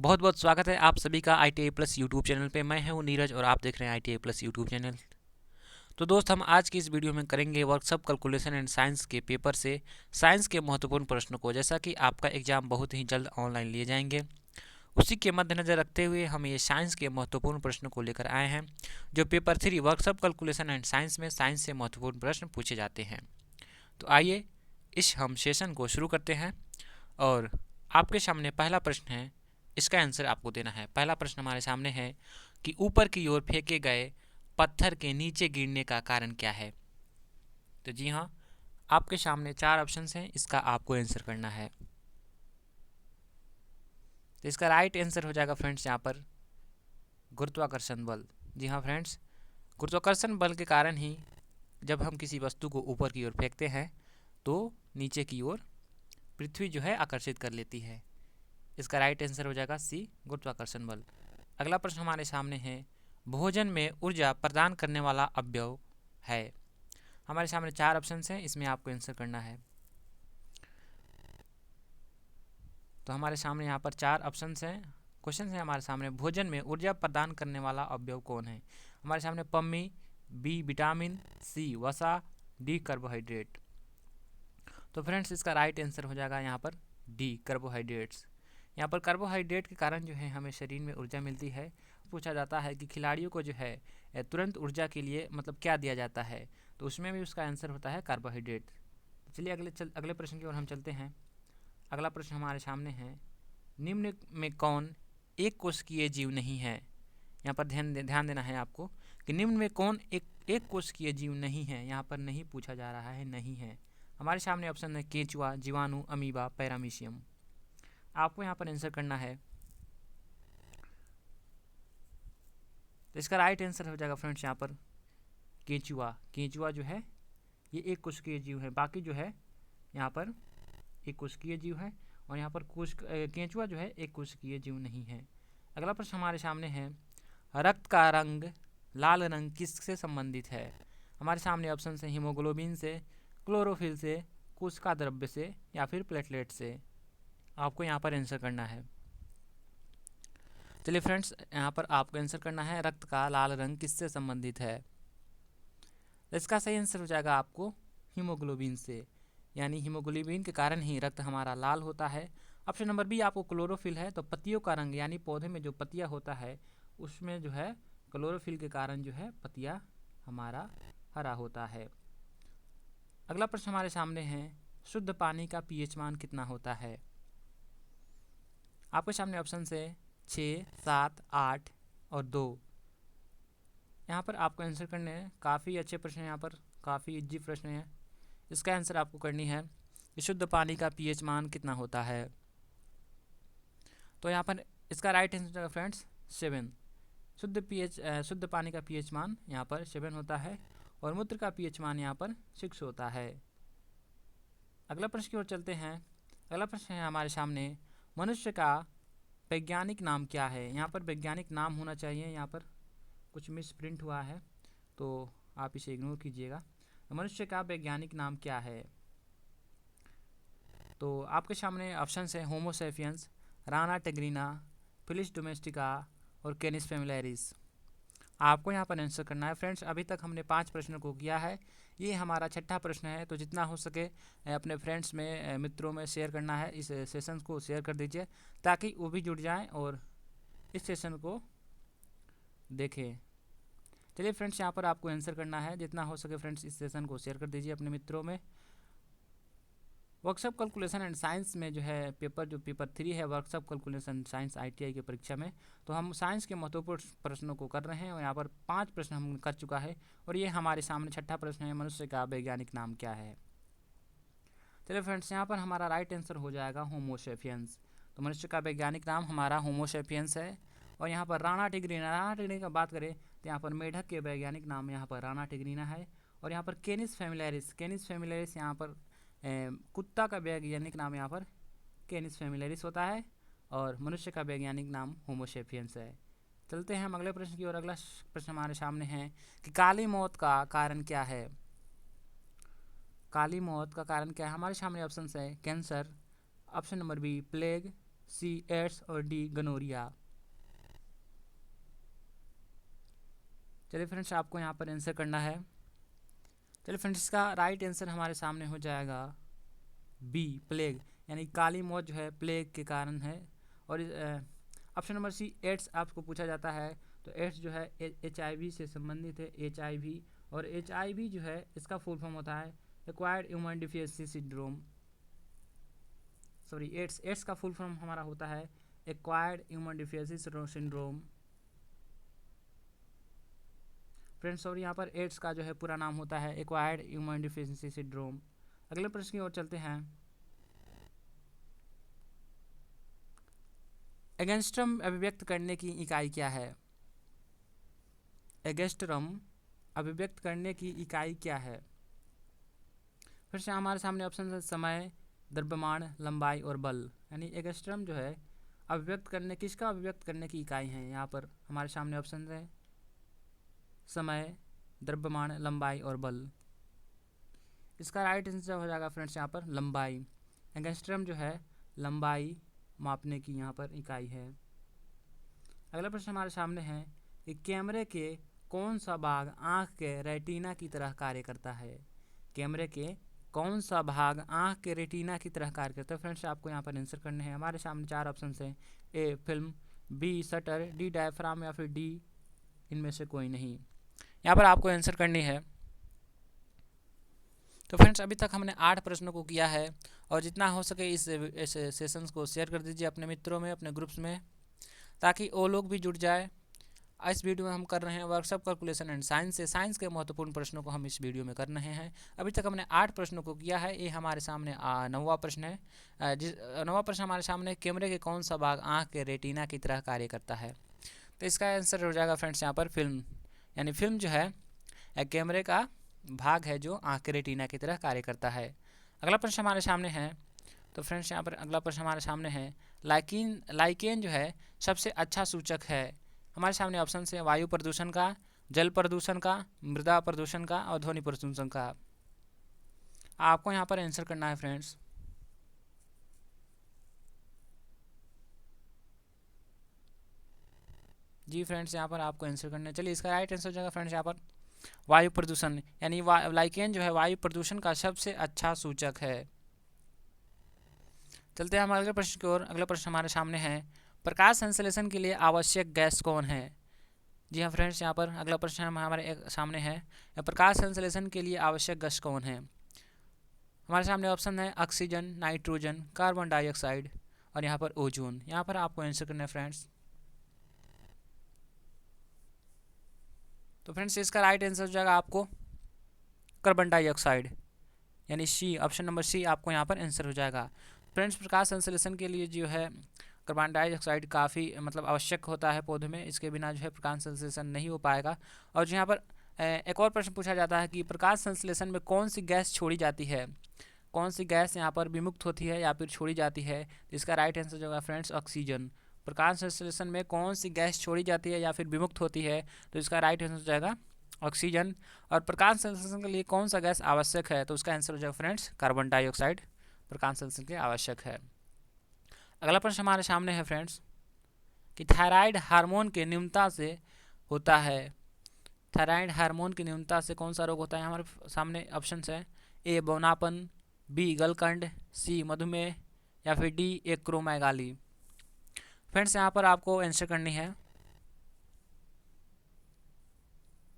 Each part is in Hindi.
बहुत बहुत स्वागत है आप सभी का ITI प्लस यूट्यूब चैनल पे। मैं हूं नीरज और आप देख रहे हैं ITI प्लस यूट्यूब चैनल। तो दोस्त, हम आज की इस वीडियो में करेंगे वर्कशॉप कैलकुलेशन एंड साइंस के पेपर से साइंस के महत्वपूर्ण प्रश्नों को। जैसा कि आपका एग्जाम बहुत ही जल्द ऑनलाइन लिए जाएंगे, उसी के मद्देनजर रखते हुए हम ये साइंस के महत्वपूर्ण प्रश्नों को लेकर आए हैं, जो paper 3 workshop calculation and science में साइंस से महत्वपूर्ण प्रश्न पूछे जाते हैं। तो आइए इस हम सेशन को शुरू करते हैं। और आपके सामने पहला प्रश्न है, इसका आंसर आपको देना है। पहला प्रश्न हमारे सामने है कि ऊपर की ओर फेंके गए पत्थर के नीचे गिरने का कारण क्या है। तो जी हाँ, आपके सामने 4 ऑप्शंस हैं, इसका आपको आंसर करना है। तो इसका राइट आंसर हो जाएगा फ्रेंड्स यहाँ पर गुरुत्वाकर्षण बल। जी हाँ फ्रेंड्स, गुरुत्वाकर्षण बल के कारण ही जब हम किसी वस्तु को ऊपर की ओर फेंकते हैं तो नीचे की ओर पृथ्वी जो है आकर्षित कर लेती है। इसका राइट आंसर हो जाएगा सी, गुरुत्वाकर्षण बल। अगला प्रश्न हमारे सामने है, भोजन में ऊर्जा प्रदान करने वाला अवयव है। हमारे सामने 4 ऑप्शंस हैं, इसमें आपको आंसर करना है। तो हमारे सामने यहाँ पर 4 ऑप्शंस हैं, क्वेश्चन है हमारे सामने, भोजन में ऊर्जा प्रदान करने वाला अवयव कौन है। हमारे सामने पम्मी, बी विटामिन, सी वसा, डी कार्बोहाइड्रेट। तो फ्रेंड्स इसका राइट आंसर हो जाएगा यहाँ पर डी, कार्बोहाइड्रेट्स। यहाँ पर कार्बोहाइड्रेट के कारण जो है हमें शरीर में ऊर्जा मिलती है। पूछा जाता है कि खिलाड़ियों को जो है तुरंत ऊर्जा के लिए मतलब क्या दिया जाता है, तो उसमें भी उसका आंसर होता है कार्बोहाइड्रेट। तो चलिए अगले प्रश्न की ओर हम चलते हैं। अगला प्रश्न हमारे सामने है, निम्न में कौन एक कोशिकीय जीव नहीं है। यहाँ पर ध्यान देना है आपको कि निम्न में कौन एक कोशिकीय जीव नहीं है। यहाँ पर नहीं पूछा जा रहा है, नहीं है। हमारे सामने ऑप्शन है केंचुआ, जीवाणु, अमीबा, पैरामीशियम। आपको यहाँ पर आंसर करना है। तो इसका राइट आंसर हो जाएगा फ्रेंड्स यहाँ पर केंचुआ। केंचुआ जो है ये एक कोशिकीय जीव है, बाकी जो है यहाँ पर एक कोशिकीय जीव है, और यहाँ पर केंचुआ जो है एक कोशिकीय जीव नहीं है। अगला प्रश्न हमारे सामने है, रक्त का रंग लाल रंग किससे संबंधित है। हमारे सामने ऑप्शन है हीमोग्लोबिन से, क्लोरोफिल से, कोशिका द्रव्य से, या फिर प्लेटलेट से। आपको यहाँ पर आंसर करना है। चलिए फ्रेंड्स, यहाँ पर आपको आंसर करना है, रक्त का लाल रंग किससे संबंधित है। तो इसका सही आंसर हो जाएगा आपको हीमोग्लोबिन से, यानी हीमोग्लोबिन के कारण ही रक्त हमारा लाल होता है। ऑप्शन नंबर बी आपको क्लोरोफिल है, तो पत्तियों का रंग यानी पौधे में जो पत्तियाँ होता है उसमें जो है क्लोरोफिल के कारण जो है पत्तियाँ हमारा हरा होता है। अगला प्रश्न हमारे सामने है, शुद्ध पानी का पीएच मान कितना होता है। आपके सामने ऑप्शन है 6, 7, 8 और 2। यहाँ पर आपको आंसर करने हैं। काफ़ी अच्छे प्रश्न हैं, यहाँ पर काफ़ी इजी प्रश्न हैं। इसका आंसर आपको करनी है कि शुद्ध पानी का पीएच मान कितना होता है। तो यहाँ पर इसका राइट आंसर है फ्रेंड्स 7। शुद्ध पानी का पीएच मान यहाँ पर 7 होता है, और मूत्र का पीएच मान यहाँ पर 6 होता है। अगला प्रश्न की ओर चलते हैं। अगला प्रश्न है हमारे सामने, मनुष्य का वैज्ञानिक नाम क्या है। यहाँ पर वैज्ञानिक नाम होना चाहिए, यहाँ पर कुछ मिस प्रिंट हुआ है तो आप इसे इग्नोर कीजिएगा। मनुष्य का वैज्ञानिक नाम क्या है। तो आपके सामने ऑप्शन है होमो सेपियंस, राना टेग्रीना, फिलिस डोमेस्टिका और कैनिस फैमिलियरिस। आपको यहाँ पर आंसर करना है। फ्रेंड्स अभी तक हमने 5 प्रश्नों को किया है, ये हमारा 6ठा प्रश्न है। तो जितना हो सके अपने फ्रेंड्स में मित्रों में शेयर करना है, इस सेशन को शेयर कर दीजिए ताकि वो भी जुड़ जाएं और इस सेशन को देखें। चलिए फ्रेंड्स, यहाँ पर आपको आंसर करना है। जितना हो सके फ्रेंड्स इस सेशन को शेयर कर दीजिए अपने मित्रों में। वर्कशॉप कैलकुलेशन एंड साइंस में जो है पेपर 3 है, वर्कशॉप कैलकुलेशन साइंस ITI की परीक्षा में, तो हम साइंस के महत्वपूर्ण प्रश्नों को कर रहे हैं, और यहाँ पर 5 प्रश्न हम कर चुका है, और ये हमारे सामने 6ठा प्रश्न है, मनुष्य का वैज्ञानिक नाम क्या है। चलिए फ्रेंड्स, यहाँ पर हमारा राइट आंसर हो जाएगा होमो सेपियंस। तो मनुष्य का वैज्ञानिक नाम हमारा होमो सेपियंस है। और यहाँ पर राना टिग्रीना की बात करें तो यहाँ पर मेढक के वैज्ञानिक नाम यहाँ पर राना टिग्रीना है। और यहाँ पर कैनिस फैमिलियरिस यहाँ पर कुत्ता का वैज्ञानिक नाम यहाँ पर कैनिस फैमिलियरिस होता है, और मनुष्य का वैज्ञानिक नाम होमो सेपियंस है। चलते हैं हम अगले प्रश्न की ओर। अगला प्रश्न हमारे सामने है कि काली मौत का कारण क्या है। काली मौत का कारण क्या है। हमारे सामने ऑप्शन है cancer, option number B plague, C AIDS और डी गनोरिया। चलिए फ्रेंड्स, आपको यहाँ पर आंसर करना है। चलिए फ्रेंड्स, इसका राइट आंसर हमारे सामने हो जाएगा बी प्लेग, यानी काली मौत जो है प्लेग के कारण है। और ऑप्शन नंबर सी एड्स आपको पूछा जाता है, तो एड्स जो है HIV से संबंधित है, HIV। और HIV जो है इसका फुल फॉर्म होता है acquired human deficiency syndrome. Sorry, AIDS का फुल फॉर्म हमारा होता है acquired human deficiency syndrome. Friends, और यहाँ पर एड्स का जो है पूरा नाम होता है एक्वायर्ड ह्यूमन डिफिशियंसी सिंड्रोम। अगले प्रश्न की ओर चलते हैं। एगेंस्ट्रम अभिव्यक्त करने की इकाई क्या है? एगेंस्ट्रम अभिव्यक्त करने की इकाई क्या है? फिर से हमारे सामने ऑप्शन है समय, द्रव्यमान, लंबाई और बल। यानी एगेंस्ट्रम जो है अभिव्यक्त करने, किसका अभिव्यक्त करने की इकाई है? यहाँ पर हमारे सामने ऑप्शन है समय, द्रव्यमान, लंबाई और बल। इसका राइट आंसर हो जाएगा फ्रेंड्स यहाँ पर लंबाई। एंगस्ट्रम जो है लंबाई मापने की यहाँ पर इकाई है। अगला प्रश्न हमारे सामने है कि कैमरे के कौन सा भाग आँख के रेटिना की तरह कार्य करता है? कैमरे के कौन सा भाग आँख के रेटिना की तरह कार्य करता है? फ्रेंड्स, आपको यहाँ पर आंसर करने हैं। हमारे सामने 4 ऑप्शन हैं, A film, B shutter, D diaphragm या फिर डी इनमें से कोई नहीं। यहाँ पर आपको आंसर करनी है। तो फ्रेंड्स, अभी तक हमने 8 प्रश्नों को किया है, और जितना हो सके इस सेशंस को शेयर कर दीजिए अपने मित्रों में, अपने ग्रुप्स में, ताकि वो लोग भी जुड़ जाए। इस वीडियो में हम कर रहे हैं वर्कशॉप कैलकुलेशन एंड साइंस से साइंस के महत्वपूर्ण प्रश्नों को हम इस वीडियो में कर रहे हैं। अभी तक हमने 8 प्रश्नों को किया है। ये हमारे सामने 9वां प्रश्न है। 9वां प्रश्न हमारे सामने, कैमरे के कौन सा भाग आँख के रेटिना की तरह कार्य करता है? तो इसका आंसर हो जाएगा फ्रेंड्स यहाँ पर फिल्म। यानी फिल्म जो है कैमरे का भाग है जो आँख के रेटिना की तरह कार्य करता है। अगला प्रश्न हमारे सामने है, तो फ्रेंड्स यहाँ पर अगला प्रश्न हमारे सामने है, लाइकेन जो है सबसे अच्छा सूचक है। हमारे सामने ऑप्शन है वायु प्रदूषण का, जल प्रदूषण का, मृदा प्रदूषण का और ध्वनि प्रदूषण का। आपको यहाँ पर आंसर करना है फ्रेंड्स। जी फ्रेंड्स, यहाँ पर आपको आंसर करना है। चलिए, इसका राइट आंसर हो जाएगा फ्रेंड्स यहाँ पर वायु प्रदूषण। यानी लाइकेन जो है वायु प्रदूषण का सबसे अच्छा सूचक है। चलते हैं हम अगले प्रश्न की ओर। अगला प्रश्न हमारे सामने है, प्रकाश संश्लेषण के लिए आवश्यक गैस कौन है? जी हाँ फ्रेंड्स, यहाँ पर अगला प्रश्न हमारे सामने है, प्रकाश संश्लेषण के लिए आवश्यक गैस कौन है? हमारे सामने ऑप्शन है ऑक्सीजन, नाइट्रोजन, कार्बन डाइऑक्साइड और यहाँ पर ओजोन। यहाँ पर आपको आंसर करना है फ्रेंड्स। तो फ्रेंड्स, इसका राइट आंसर हो जाएगा आपको कार्बन डाइऑक्साइड, यानी सी, ऑप्शन नंबर सी आपको यहाँ पर आंसर हो जाएगा। फ्रेंड्स, प्रकाश संश्लेषण के लिए जो है कार्बन डाइऑक्साइड काफ़ी आवश्यक होता है पौधे में। इसके बिना जो है प्रकाश संश्लेषण नहीं हो पाएगा। और जो यहाँ पर एक और प्रश्न पूछा जाता है कि प्रकाश संश्लेषण में कौन सी गैस छोड़ी जाती है? कौन सी गैस यहाँ पर विमुक्त होती है या फिर छोड़ी जाती है? इसका राइट आंसर जो है फ्रेंड्स ऑक्सीजन। प्रकाश संश्लेषण में कौन सी गैस छोड़ी जाती है या फिर विमुक्त होती है? तो इसका राइट आंसर हो जाएगा ऑक्सीजन। और प्रकाश संश्लेषण के लिए कौन सा गैस आवश्यक है? तो उसका आंसर हो जाएगा फ्रेंड्स कार्बन डाइऑक्साइड प्रकाश संश्लेषण के लिए आवश्यक है। अगला प्रश्न हमारे सामने है फ्रेंड्स कि थायराइड हार्मोन के न्यूनता से होता है। थायराइड हार्मोन की न्यूनता से कौन सा रोग होता है? हमारे सामने ऑप्शन है, ए बौनापन, बी गलकंड, सी मधुमेह या फिर डी एक्रोमेगाली। फ्रेंड्स, यहाँ पर आपको आंसर करनी है।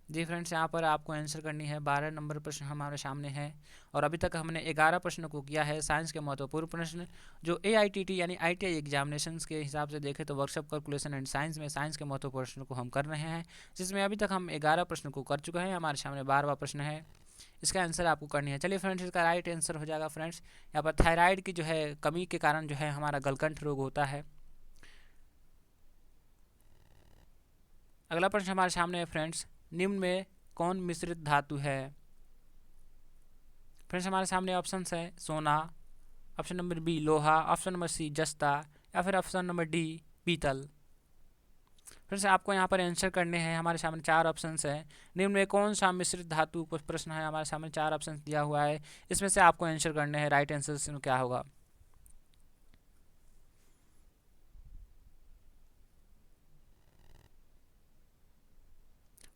जी फ्रेंड्स, यहाँ पर आपको आंसर करनी है। 12 नंबर प्रश्न हमारे सामने है, और अभी तक हमने 11 प्रश्नों को किया है साइंस के महत्वपूर्ण प्रश्न। जो AITT यानी ITI एग्जामिनेशंस के हिसाब से देखें तो वर्कशॉप कैलकुलेशन एंड साइंस में साइंस के महत्वपूर्ण प्रश्नों को हम कर रहे हैं, जिसमें अभी तक हम 11 प्रश्नों को कर चुके हैं। हमारे सामने 12वां प्रश्न है, इसका आंसर आपको करनी है। चलिए फ्रेंड्स, इसका राइट आंसर हो जाएगा फ्रेंड्स यहाँ पर थायराइड की जो है कमी के कारण जो है हमारा गलकंठ रोग होता है। अगला प्रश्न हमारे सामने है फ्रेंड्स, निम्न में कौन मिश्रित धातु है? फ्रेंड्स, हमारे सामने ऑप्शन है सोना, ऑप्शन नंबर बी लोहा, ऑप्शन नंबर सी जस्ता या फिर ऑप्शन नंबर डी पीतल। फ्रेंड्स, आपको यहाँ पर आंसर करने हैं। हमारे सामने 4 ऑप्शन हैं। निम्न में कौन सा मिश्रित धातु कुछ प्रश्न है, हमारे सामने 4 ऑप्शन दिया हुआ है, इसमें से आपको आंसर करने हैं। राइट आंसर क्या होगा?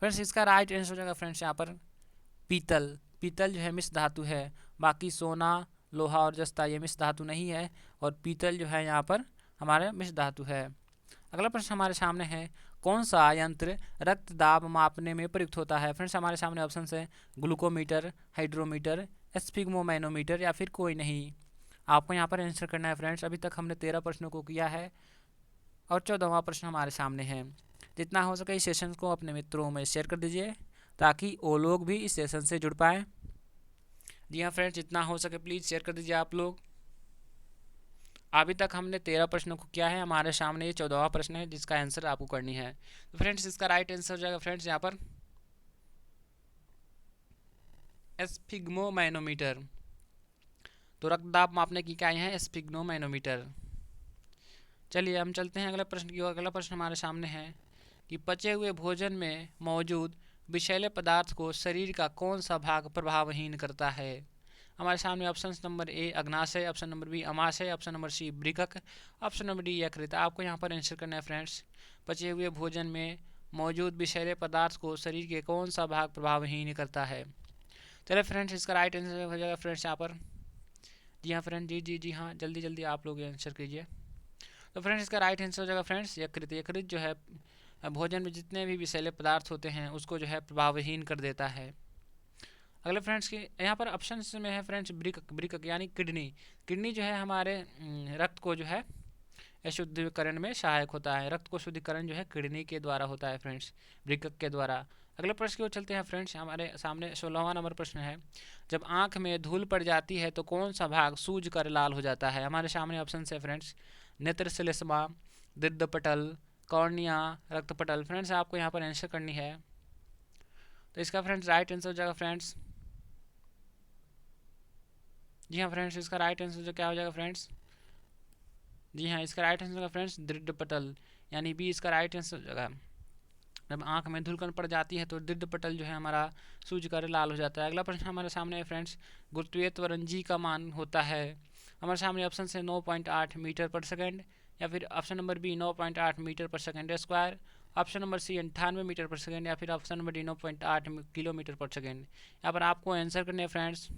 फ्रेंड्स इसका राइट आंसर हो जाएगा फ्रेंड्स यहाँ पर पीतल। पीतल जो है मिश्र धातु है। बाकी सोना, लोहा और जस्ता ये मिश्र धातु नहीं है, और पीतल जो है यहाँ पर हमारे मिश्र धातु है। अगला प्रश्न हमारे सामने है, कौन सा यंत्र रक्त दाब मापने में प्रयुक्त होता है। फ्रेंड्स हमारे सामने ऑप्शन है ग्लूकोमीटर, हाइड्रोमीटर, स्फिग्मोमैनोमीटर या फिर कोई नहीं। आपको यहाँ पर आंसर करना है फ्रेंड्स। अभी तक हमने 13 प्रश्नों को किया है और 14वां प्रश्न हमारे सामने है। जितना हो सके इस सेशन को अपने मित्रों में शेयर कर दीजिए ताकि वो लोग भी इस सेशन से जुड़ पाएँ। जी हाँ फ्रेंड्स, जितना हो सके प्लीज़ शेयर कर दीजिए आप लोग। अभी तक हमने 13 प्रश्नों को किया है, हमारे सामने ये 14वां प्रश्न है जिसका आंसर आपको करनी है। तो फ्रेंड्स इसका राइट आंसर हो जाएगा फ्रेंड्स यहाँ पर स्फिग्मोमैनोमीटर। तो रक्तदाब मापने की इकाई है स्फिग्मोमैनोमीटर। चलिए हम चलते हैं अगले प्रश्न की ओर। अगला प्रश्न हमारे सामने है कि पचे हुए भोजन में मौजूद विषैले पदार्थ को शरीर का कौन सा भाग प्रभावहीन करता है। हमारे सामने ऑप्शन नंबर ए अग्नाशय, ऑप्शन नंबर बी अमाशय, ऑप्शन नंबर सी वृकक, ऑप्शन नंबर डी यकृत। आपको यहाँ पर आंसर करना है फ्रेंड्स। पचे हुए भोजन में मौजूद विषैले पदार्थ को शरीर के कौन सा भाग प्रभावहीन करता है। चलिए फ्रेंड्स इसका राइट आंसर हो जाएगा फ्रेंड्स यहाँ पर। जी हाँ फ्रेंड, जी हाँ, जल्दी जल्दी आप लोग आंसर कीजिए। तो फ्रेंड्स इसका राइट आंसर हो जाएगा फ्रेंड्स यकृत। यकृत जो है भोजन में जितने भी विषैले पदार्थ होते हैं उसको जो है प्रभावहीन कर देता है। अगले फ्रेंड्स की यहाँ पर ऑप्शन में है फ्रेंड्स वृकक। वृकक यानी किडनी। किडनी जो है हमारे रक्त को जो है शुद्धिकरण में सहायक होता है। रक्त को शुद्धिकरण जो है किडनी के द्वारा होता है फ्रेंड्स, वृकक के द्वारा। अगले प्रश्न की ओर चलते हैं फ्रेंड्स। हमारे सामने 16वां नंबर प्रश्न है, जब आँख में धूल पड़ जाती है तो कौन सा भाग सूज कर लाल हो जाता है। हमारे सामने ऑप्शन है फ्रेंड्स नेत्र श्लेष्मा, दीर्घपटल, कॉर्निया, रक्तपटल। फ्रेंड्स आपको यहाँ पर आंसर करनी है। तो इसका फ्रेंड्स राइट आंसर हो जाएगा फ्रेंड्स, जी हाँ फ्रेंड्स, इसका राइट आंसर जो क्या हो जाएगा फ्रेंड्स, जी हाँ इसका राइट आंसर होगा फ्रेंड्स दीर्घपटल, यानी बी इसका राइट आंसर हो जाएगा। जब आँख में धूलकण पड़ जाती है तो दीर्घपटल जो है हमारा सूज कर लाल हो जाता है। अगला प्रश्न हमारे सामने है फ्रेंड्स, गुरुत्वीय त्वरण जी का मान होता है। हमारे सामने ऑप्शन है 9.8 मीटर पर सेकेंड, या फिर option number B 9.8 metre per second square, option number C 98 metre per second, या फिर option number D 9.8 kilometre per second. यहाँ पर आपको आंसर करने हैं फ्रेंड्स।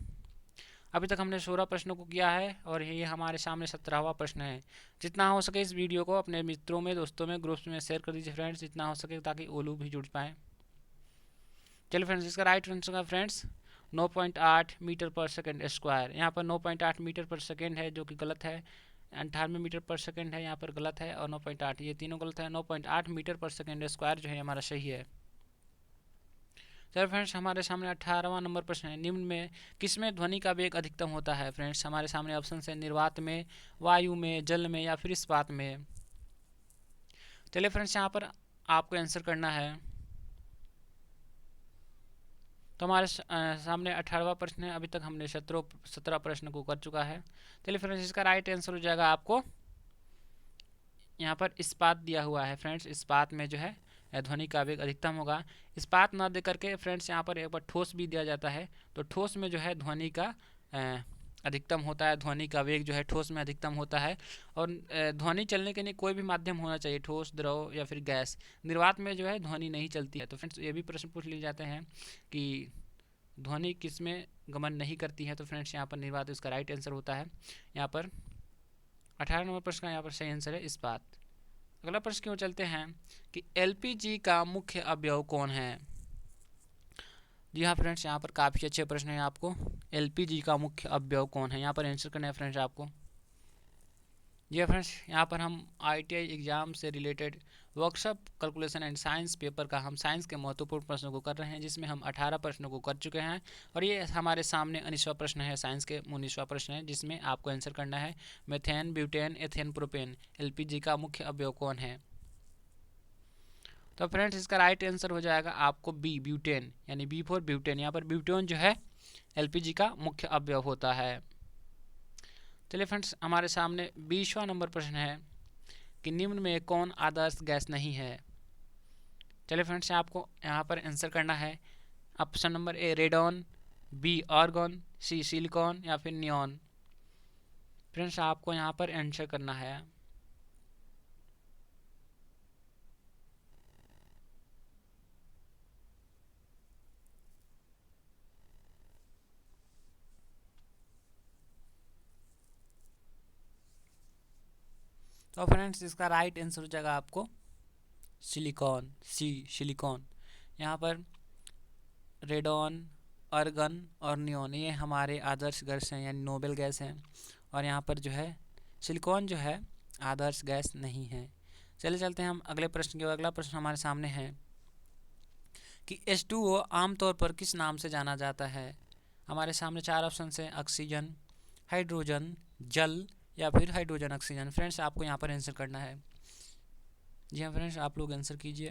अभी तक हमने 16 प्रश्नों को किया है और ये हमारे सामने 17वां प्रश्न है। जितना हो सके इस वीडियो को अपने मित्रों में, दोस्तों में, ग्रुप्स में शेयर कर दीजिए फ्रेंड्स, जितना हो सके ताकि वो लोग भी जुड़ पाएँ। चलिए फ्रेंड्स इसका राइट आंसर है friends 9.8 metre per second square. यहाँ पर 9.8 मीटर पर सेकेंड है जो कि गलत है, 98 मीटर पर सेकेंड है यहाँ पर गलत है, और 9.8 ये तीनों गलत है। 9.8 मीटर पर सेकेंड स्क्वायर जो है हमारा सही है। चलो फ्रेंड्स हमारे सामने 18वां नंबर प्रश्न है, निम्न में किसमें ध्वनि का वेग अधिकतम होता है। फ्रेंड्स हमारे सामने ऑप्शन है निर्वात में, वायु में, जल में, या फिर इस्पात में। चलिए फ्रेंड्स यहाँ पर आपको आंसर करना है। तो हमारे सामने 18वां प्रश्न है। अभी तक हमने 17 प्रश्न को कर चुका है। चलिए फ्रेंड्स इसका राइट आंसर हो जाएगा आपको यहाँ पर इस्पात दिया हुआ है फ्रेंड्स। इस्पात में जो है ध्वनि का वेग अधिकतम होगा। इस्पात ना दे करके फ्रेंड्स यहाँ पर एक बार ठोस भी दिया जाता है, तो ठोस में जो है ध्वनि का अधिकतम होता है। ध्वनि का वेग जो है ठोस में अधिकतम होता है। और ध्वनि चलने के लिए कोई भी माध्यम होना चाहिए, ठोस, द्रव या फिर गैस। निर्वात में जो है ध्वनि नहीं चलती है। तो फ्रेंड्स ये भी प्रश्न पूछ लिए जाते हैं कि ध्वनि किस में गमन नहीं करती है, तो फ्रेंड्स यहाँ पर निर्वात इसका राइट आंसर होता है। यहाँ पर 18 नंबर प्रश्न का यहाँ पर सही आंसर है इस्पात। अगला प्रश्न की ओर चलते हैं कि एलपीजी का मुख्य अवयव कौन है। जी हाँ फ्रेंड्स यहाँ पर काफ़ी अच्छे प्रश्न है आपको। एलपीजी का मुख्य अवयव कौन है, यहाँ पर आंसर करना है फ्रेंड्स आपको। जी हाँ फ्रेंड्स यहाँ पर हम आईटीआई एग्जाम से related workshop calculation and science paper का हम साइंस के महत्वपूर्ण प्रश्नों को कर रहे हैं, जिसमें हम 18 प्रश्नों को कर चुके हैं। और ये हमारे सामने 19वां प्रश्न है, साइंस के 19वां प्रश्न है, जिसमें आपको आंसर करना है methane, butane, ethane, propane LPG का मुख्य अवयव कौन है। तो फ्रेंड्स इसका राइट आंसर हो जाएगा आपको बी ब्यूटेन, यानी बी फॉर ब्यूटेन। यहाँ पर ब्यूटेन जो है एलपीजी का मुख्य अवयव होता है। चलिए फ्रेंड्स हमारे सामने 20वां नंबर प्रश्न है कि निम्न में कौन आदर्श गैस नहीं है। चलिए फ्रेंड्स आपको यहाँ पर आंसर करना है। Option number A radon, B argon, C silicon, या फिर नियॉन। फ्रेंड्स आपको यहाँ पर आंसर करना है। तो फ्रेंड्स इसका राइट आंसर हो जाएगा आपको सिलिकॉन, सी सिलिकॉन। यहाँ पर रेडॉन, अर्गन और नियॉन ये हमारे आदर्श गैस हैं यानी नोबल गैस हैं, और यहाँ पर जो है सिलिकॉन जो है आदर्श गैस नहीं है। चलिए चलते हैं हम अगले प्रश्न की ओर। अगला प्रश्न हमारे सामने है कि H2O आमतौर पर किस नाम से जाना जाता है। हमारे सामने चार ऑप्शन हैं, ऑक्सीजन, हाइड्रोजन, जल या फिर हाइड्रोजन ऑक्सीजन। फ्रेंड्स आपको यहाँ पर आंसर करना है। जी हाँ फ्रेंड्स, आप लोग आंसर कीजिए।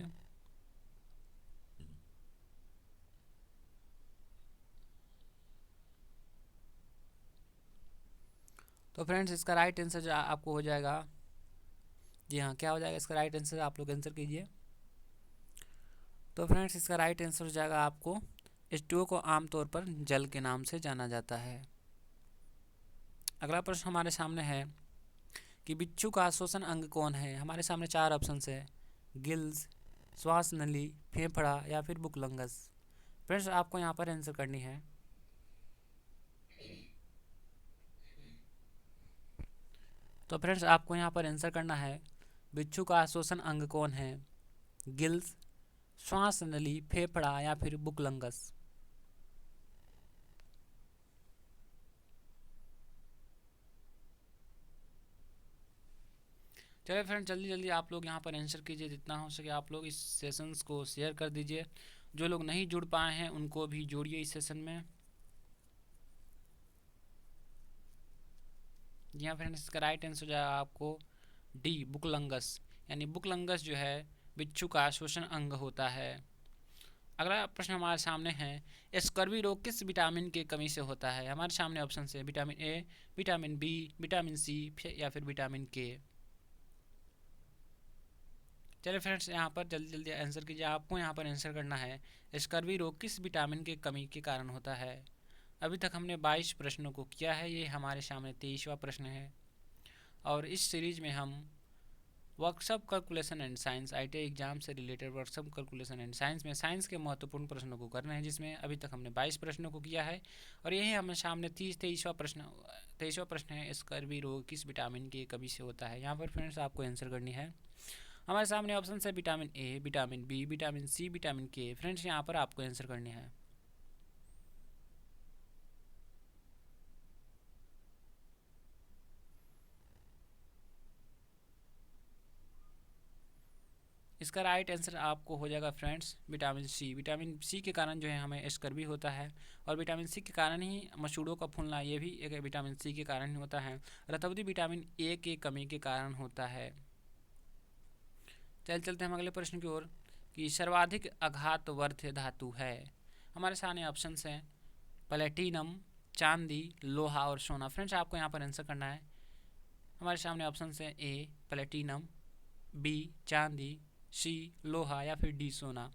तो फ्रेंड्स इसका राइट आंसर जो आपको हो जाएगा, जी हाँ क्या हो जाएगा इसका राइट आंसर, आप लोग आंसर कीजिए। तो फ्रेंड्स इसका राइट आंसर हो जाएगा आपको H2O को आमतौर पर जल के नाम से जाना जाता है। अगला प्रश्न हमारे सामने है कि बिच्छू का श्वसन अंग कौन है। हमारे सामने चार ऑप्शन है, गिल्स, श्वास नली, फेफड़ा या फिर बुकलंगस। फ्रेंड्स आपको यहाँ पर आंसर करनी है। तो फ्रेंड्स आपको यहाँ पर आंसर करना है, बिच्छू का श्वसन अंग कौन है, गिल्स, श्वास नली, फेफड़ा या फिर बुकलंगस। चलिए फ्रेंड जल्दी जल्दी आप लोग यहाँ पर आंसर कीजिए, जितना हो सके आप लोग इस सेशंस को शेयर कर दीजिए। जो लोग नहीं जुड़ पाए हैं उनको भी जोड़िए इस सेशन में। जी हाँ फ्रेंड्स इसका राइट आंसर हो जाएगा आपको डी बुकलंगस, यानी बुकलंगस जो है बिच्छू का श्वसन अंग होता है। अगला प्रश्न हमारे सामने है, स्कर्वी रोग किस विटामिन की कमी से होता है। हमारे सामने ऑप्शन है vitamin A, vitamin B, vitamin C या फिर विटामिन के। चलिए फ्रेंड्स यहाँ पर जल्दी जल्दी आंसर कीजिए। आपको यहाँ पर आंसर करना है, स्कर्वी रोग किस विटामिन की कमी के कारण होता है। अभी तक हमने 22 प्रश्नों को किया है, ये हमारे सामने 23वां प्रश्न है। और इस सीरीज में हम workshop calculation and science ITI exam से related workshop calculation and science में साइंस के महत्वपूर्ण प्रश्नों को कर रहे हैं, जिसमें अभी तक हमने 22 प्रश्नों को किया है। और यही हमें सामने 23वां प्रश्न है, स्कर्वी रोग किस विटामिन की कमी से होता है। यहाँ पर फ्रेंड्स आपको आंसर करनी है। हमारे सामने ऑप्शन है vitamin A, vitamin B, vitamin C, vitamin K. Friends यहाँ पर आपको आंसर करनी है। इसका राइट आंसर आपको हो जाएगा friends vitamin C. Vitamin C के कारण जो है हमें स्कर्वी होता है, और विटामिन सी के कारण ही मसूड़ों का फूलना ये भी एक विटामिन सी के कारण ही होता है। रतौंधी विटामिन ए की कमी के कारण होता है। चलते हैं हम अगले प्रश्न की ओर कि सर्वाधिक आघातवर्ध धातु है। हमारे सामने ऑप्शन हैं प्लेटिनम, चांदी, लोहा और सोना। फ्रेंड्स आपको यहाँ पर आंसर करना है। हमारे सामने ऑप्शन हैं ए प्लेटिनम, बी चांदी, सी लोहा या फिर डी सोना।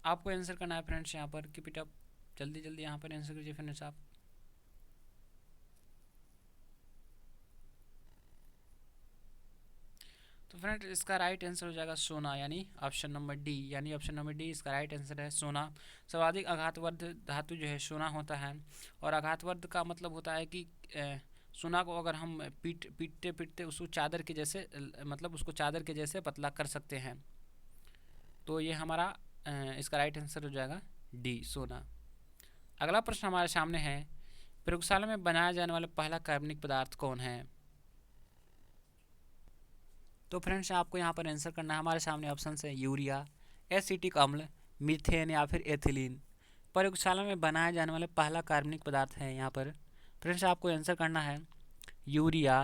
आपको आंसर करना है फ्रेंड्स यहाँ पर, कीप इट अप, जल्दी जल्दी यहाँ पर आंसर कीजिए फ्रेंड्स आप। तो फ्रेंड इसका राइट आंसर हो जाएगा सोना, यानी ऑप्शन नंबर डी, यानी ऑप्शन नंबर डी इसका राइट आंसर है सोना। सर्वाधिक आघातवर्ध धातु जो है सोना होता है। और आघातवर्ध का मतलब होता है कि सोना को अगर हम पीटते पीटते उसको चादर के जैसे, मतलब उसको चादर के जैसे पतला कर सकते हैं। तो ये हमारा इसका राइट आंसर हो जाएगा डी सोना। अगला प्रश्न हमारे सामने है, प्रयोगशाला में बनाया जाने वाला पहला कार्बनिक पदार्थ कौन है। तो फ्रेंड्स आपको यहाँ पर आंसर करना है। हमारे सामने ऑप्शन है यूरिया, एसिटिक अम्ल, मीथेन या फिर एथिलीन। प्रयोगशाला में बनाया जाने वाला पहला कार्बनिक पदार्थ है यहाँ पर। फ्रेंड्स आपको आंसर करना है यूरिया,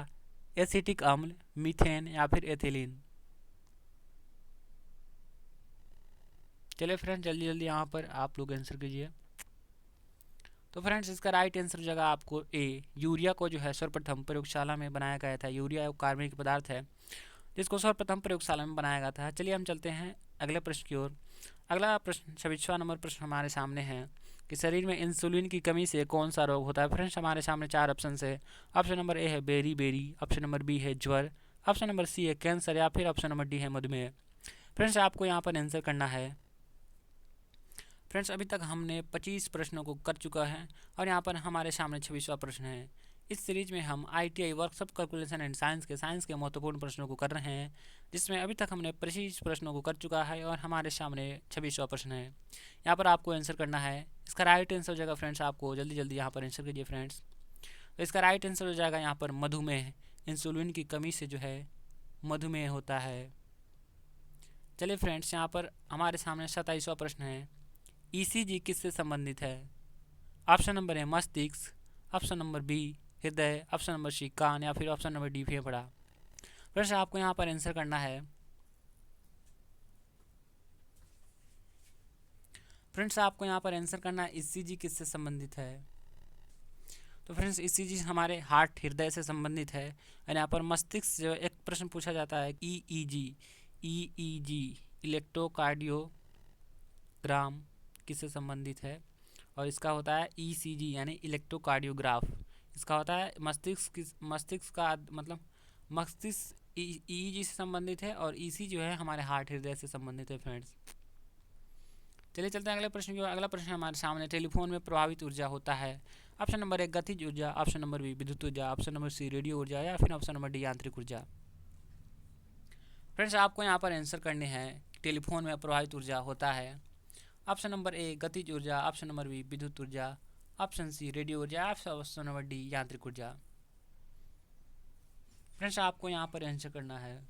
एसिटिक अम्ल, मीथेन या फिर एथिलीन। चलिए फ्रेंड्स जल्दी जल्दी यहाँ पर आप लोग आंसर कीजिए। तो फ्रेंड्स इसका राइट आंसर हो जाएगा आपको ए, यूरिया को जो है सर्वप्रथम प्रयोगशाला में बनाया गया था। यूरिया एक कार्बनिक पदार्थ है जिसको सर्वप्रथम प्रयोगशाला में बनाया गया था। चलिए हम चलते हैं अगले प्रश्न की ओर। अगला प्रश्न 26वां नंबर प्रश्न हमारे सामने है कि शरीर में इंसुलिन की कमी से कौन सा रोग होता है। फ्रेंड्स हमारे सामने चार ऑप्शन है। ऑप्शन नंबर ए है beriberi, option number B है ज्वर, ऑप्शन नंबर सी है कैंसर या फिर ऑप्शन नंबर डी है मधुमेह। फ्रेंड्स आपको यहाँ पर आंसर करना है। फ्रेंड्स अभी तक हमने 25 प्रश्नों को कर चुका है और यहाँ पर हमारे सामने 26वां प्रश्न है। इस सीरीज में हम ITI workshop calculation and science के महत्वपूर्ण प्रश्नों को कर रहे हैं, जिसमें अभी तक हमने 25 प्रश्नों को कर चुका है और हमारे सामने 26वां प्रश्न है। यहाँ पर आपको आंसर करना है। इसका राइट आंसर हो जाएगा फ्रेंड्स, आपको जल्दी जल्दी यहाँ पर आंसर कीजिए फ्रेंड्स। तो इसका राइट आंसर हो जाएगा यहाँ पर मधुमेह। इंसुलिन की कमी से जो है मधुमेह होता है। चलिए फ्रेंड्स, यहाँ पर हमारे सामने 27वां प्रश्न है। ECG किससे संबंधित है? ऑप्शन नंबर है मस्तिष्क, ऑप्शन नंबर बी हृदय, ऑप्शन नंबर सी कान, या फिर ऑप्शन नंबर डी फेफड़ा। फ्रेंड्स आपको यहाँ पर आंसर करना है। फ्रेंड्स आपको यहाँ पर आंसर करना है ECG किससे संबंधित है। तो फ्रेंड्स ECG हमारे हार्ट हृदय से संबंधित है। और यहाँ पर मस्तिष्क जो एक प्रश्न पूछा जाता है EEG इलेक्ट्रोकार्डियोग्राम किससे संबंधित है, और इसका होता है ECG यानी इलेक्ट्रोकार्डियोग्राफ। इसका होता है मस्तिष्क का मतलब मस्तिष्क EEG से संबंधित है और ECG जो है हमारे हार्ट हृदय से संबंधित है फ्रेंड्स। चलिए चलते हैं अगले प्रश्न की ओर। अगला प्रश्न हमारे सामने टेलीफोन में प्रभावित ऊर्जा होता है। ऑप्शन नंबर 1 गतिज ऊर्जा, ऑप्शन नंबर बी विद्युत ऊर्जा, ऑप्शन नंबर सी रेडियो ऊर्जा, या फिर ऑप्शन नंबर डी यांत्रिक ऊर्जा। फ्रेंड्स आपको यहाँ पर आंसर करने हैं टेलीफोन में प्रभावित ऊर्जा होता है। ऑप्शन नंबर ए गतिज ऊर्जा, ऑप्शन नंबर बी विद्युत ऊर्जा, ऑप्शन सी रेडियो ऊर्जा, ऑप्शन नंबर डी यांत्रिक ऊर्जा। फ्रेंड्स आपको यहाँ पर आंसर करना है।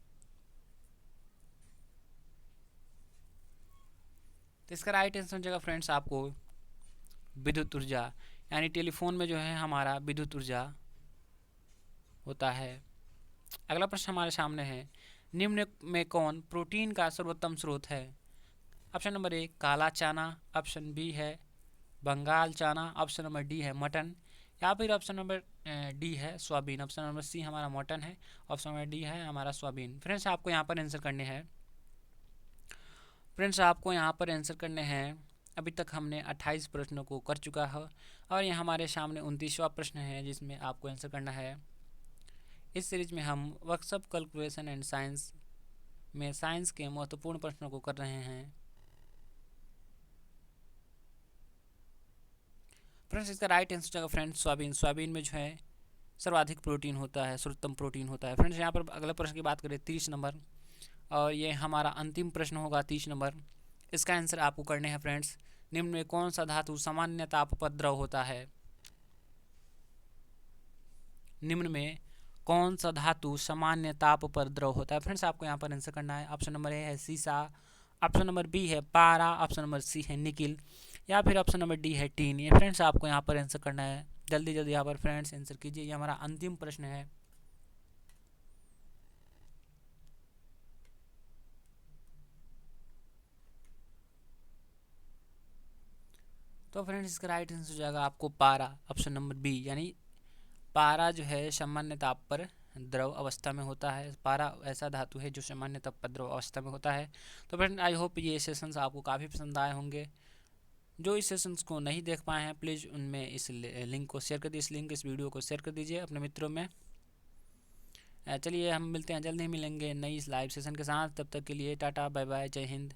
तो इसका राइट आंसर हो जाएगा फ्रेंड्स आपको विद्युत ऊर्जा, यानी टेलीफोन में जो है हमारा विद्युत ऊर्जा होता है। अगला प्रश्न हमारे सामने है। निम्न में कौन प्रोटीन का सर्वोत्तम स्रोत है? ऑप्शन नंबर ए काला चना, ऑप्शन बी है बंगाल चना, ऑप्शन नंबर डी है मटन, या फिर ऑप्शन नंबर डी है सोयाबीन। ऑप्शन नंबर सी हमारा मटन है, ऑप्शन नंबर डी है हमारा सोयाबीन। फ्रेंड्स आपको यहाँ पर आंसर करने हैं। फ्रेंड्स आपको यहाँ पर आंसर करने हैं। अभी तक हमने 28 प्रश्नों को कर चुका है और ये हमारे सामने 29वां प्रश्न है जिसमें आपको आंसर करना है। इस सीरीज में हम वर्कशॉप कैलकुलेशन एंड साइंस में साइंस के महत्वपूर्ण प्रश्नों को कर रहे हैं। फ्रेंड्स इसका राइट आंसर होगा फ्रेंड्स सोयाबीन। सोयाबीन में जो है सर्वाधिक प्रोटीन होता है, सर्वोत्तम प्रोटीन होता है। फ्रेंड्स यहाँ पर अगला प्रश्न की बात करें 30 नंबर, और ये हमारा अंतिम प्रश्न होगा 30 नंबर। इसका आंसर आपको करने हैं फ्रेंड्स। निम्न में कौन सा धातु सामान्य ताप पर द्रव होता है? निम्न में कौन सा धातु सामान्य ताप पर द्रव होता है? फ्रेंड्स आपको यहाँ पर आंसर करना है। ऑप्शन नंबर ए है सीसा, ऑप्शन नंबर बी है पारा, ऑप्शन नंबर सी है निकिल, या फिर ऑप्शन नंबर डी है टीन। ये फ्रेंड्स आपको यहाँ पर आंसर करना है। जल्दी जल्दी यहाँ पर फ्रेंड्स आंसर कीजिए। ये हमारा अंतिम प्रश्न है। तो फ्रेंड्स इसका राइट आंसर हो जाएगा आपको पारा, ऑप्शन नंबर बी, यानी पारा जो है सामान्य ताप पर द्रव अवस्था में होता है। पारा ऐसा धातु है जो सामान्य ताप पर द्रव अवस्था में होता है। तो फ्रेंड आई होप ये सेशंस आपको काफ़ी पसंद आए होंगे। जो इस सेशंस को नहीं देख पाए हैं प्लीज़ उनमें इस लिंक को शेयर कर दीजिए, इस वीडियो को शेयर कर दीजिए अपने मित्रों में। चलिए हम मिलते हैं, जल्द ही मिलेंगे नई इस लाइव सेशन के साथ। तब तक के लिए टाटा बाय बाय, जय हिंद।